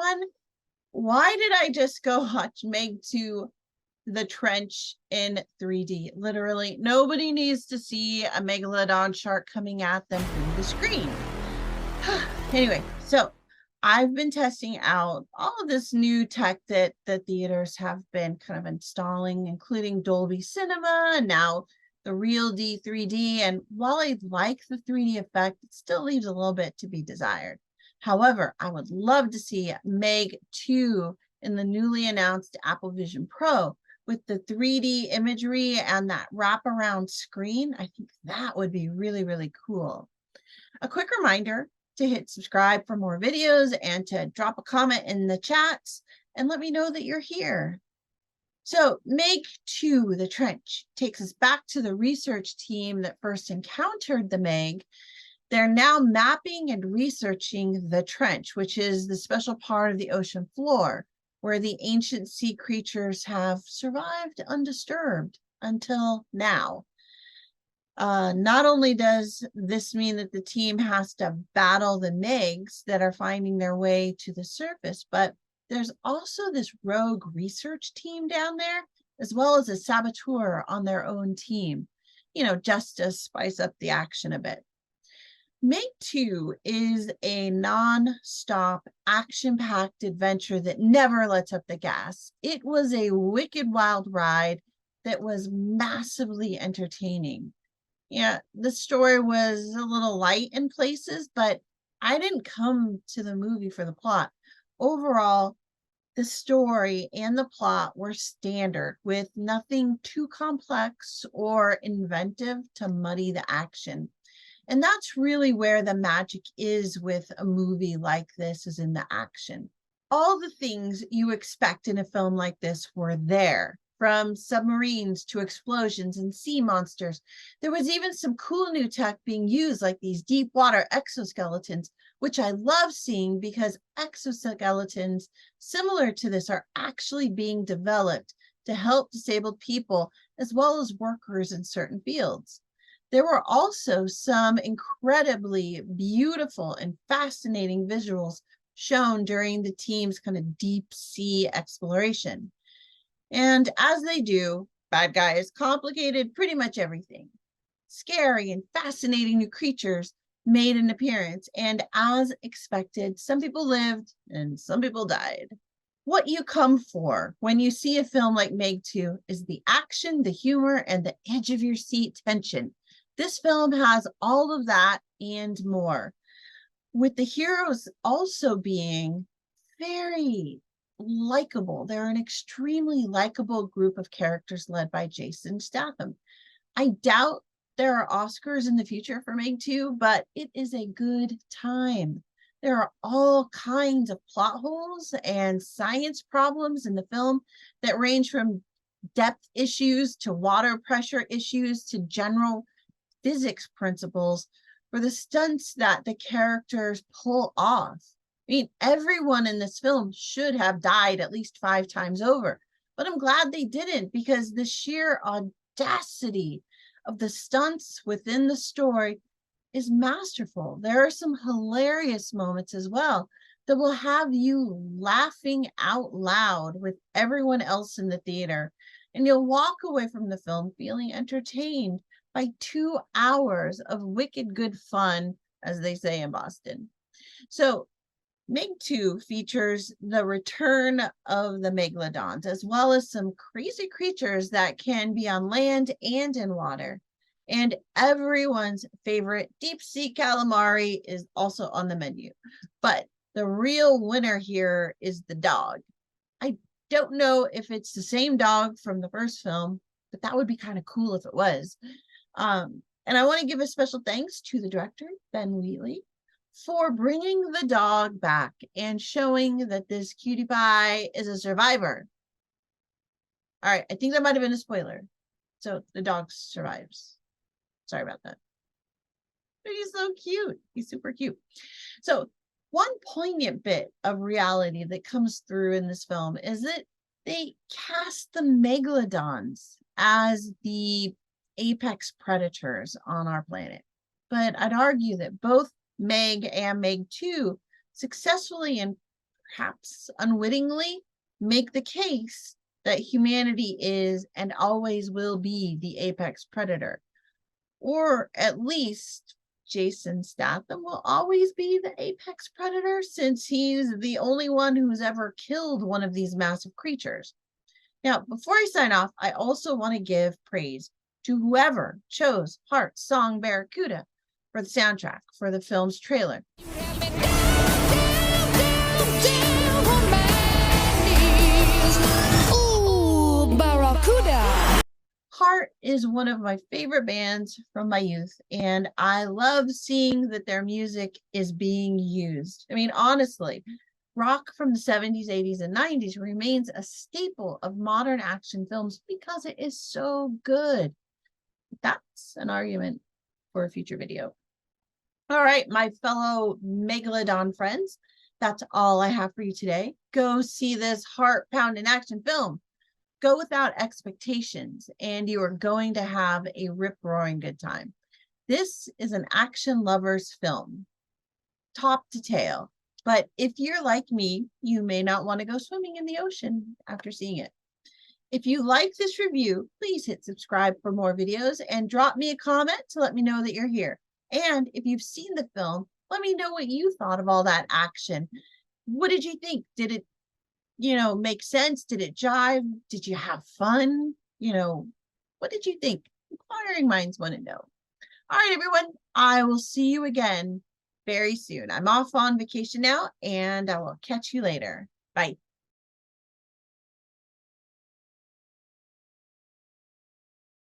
one, why did I just go watch Meg 2, The Trench in 3D? Literally, nobody needs to see a megalodon shark coming at them through the screen. Anyway, so I've been testing out all of this new tech that the theaters have been kind of installing, including Dolby Cinema and now the Real D 3D. And while I like the 3D effect, it still leaves a little bit to be desired. However, I would love to see Meg 2 in the newly announced Apple Vision Pro with the 3D imagery and that wraparound screen. I think that would be really, really cool. A quick reminder to hit subscribe for more videos and to drop a comment in the chats and let me know that you're here. So Meg 2, The Trench, takes us back to the research team that first encountered the Meg. They're now mapping and researching the trench, which is the special part of the ocean floor where the ancient sea creatures have survived undisturbed until now. Not only does this mean that the team has to battle the Megs that are finding their way to the surface, but there's also this rogue research team down there, as well as a saboteur on their own team, just to spice up the action a bit. Meg 2 is a non-stop, action-packed adventure that never lets up the gas. It was a wicked wild ride that was massively entertaining. Yeah, the story was a little light in places, but I didn't come to the movie for the plot. Overall, the story and the plot were standard, with nothing too complex or inventive to muddy the action. And that's really where the magic is with a movie like this, is in the action. All the things you expect in a film like this were there, from submarines to explosions and sea monsters. There was even some cool new tech being used, like these deep water exoskeletons, which I love seeing because exoskeletons similar to this are actually being developed to help disabled people as well as workers in certain fields. There were also some incredibly beautiful and fascinating visuals shown during the team's kind of deep sea exploration. And as they do, bad guys complicated pretty much everything. Scary and fascinating new creatures made an appearance, and as expected, some people lived and some people died. What you come for when you see a film like Meg 2 is the action, the humor, and the edge of your seat tension. This film has all of that and more, with the heroes also being very likable. They're an extremely likable group of characters led by Jason Statham. I doubt there are Oscars in the future for Meg 2, but it is a good time. There are all kinds of plot holes and science problems in the film that range from depth issues to water pressure issues to general physics principles for the stunts that the characters pull off. I mean, everyone in this film should have died at least 5 times over, but I'm glad they didn't, because the sheer audacity of the stunts within the story is masterful. There are some hilarious moments as well that will have you laughing out loud with everyone else in the theater, and you'll walk away from the film feeling entertained by 2 hours of wicked good fun, as they say in Boston. So Meg 2 features the return of the megalodons, as well as some crazy creatures that can be on land and in water. And everyone's favorite deep sea calamari is also on the menu. But the real winner here is the dog. I don't know if it's the same dog from the first film, but that would be kind of cool if it was. And I want to give a special thanks to the director, Ben Wheatley, for bringing the dog back and showing that this cutie pie is a survivor. All right, I think that might have been a spoiler. So the dog survives. Sorry about that. But he's so cute. He's super cute. So one poignant bit of reality that comes through in this film is that they cast the megalodons as the apex predators on our planet. But I'd argue that both Meg and Meg 2 successfully and perhaps unwittingly, make the case that humanity is and always will be the apex predator. Or at least Jason Statham will always be the apex predator since he's the only one who's ever killed one of these massive creatures. Now, before I sign off, I also want to give praise to whoever chose Heart's Song Barracuda for the soundtrack for the film's trailer. Ooh, Barracuda. Heart is one of my favorite bands from my youth, and I love seeing that their music is being used. I mean, honestly, rock from the 70s, 80s, and 90s remains a staple of modern action films because it is so good. That's an argument for a future video. All right, my fellow megalodon friends, that's all I have for you today. Go see this heart-pounding action film. Go without expectations, and you are going to have a rip-roaring good time. This is an action lover's film, top to tail. But if you're like me, you may not want to go swimming in the ocean after seeing it. If you like this review, please hit subscribe for more videos and drop me a comment to let me know that you're here. And if you've seen the film, let me know what you thought of all that action. What did you think? Did it make sense? Did it jive? Did you have fun? What did you think? Inquiring minds want to know. All right, everyone, I will see you again very soon. I'm off on vacation now, and I will catch you later. Bye.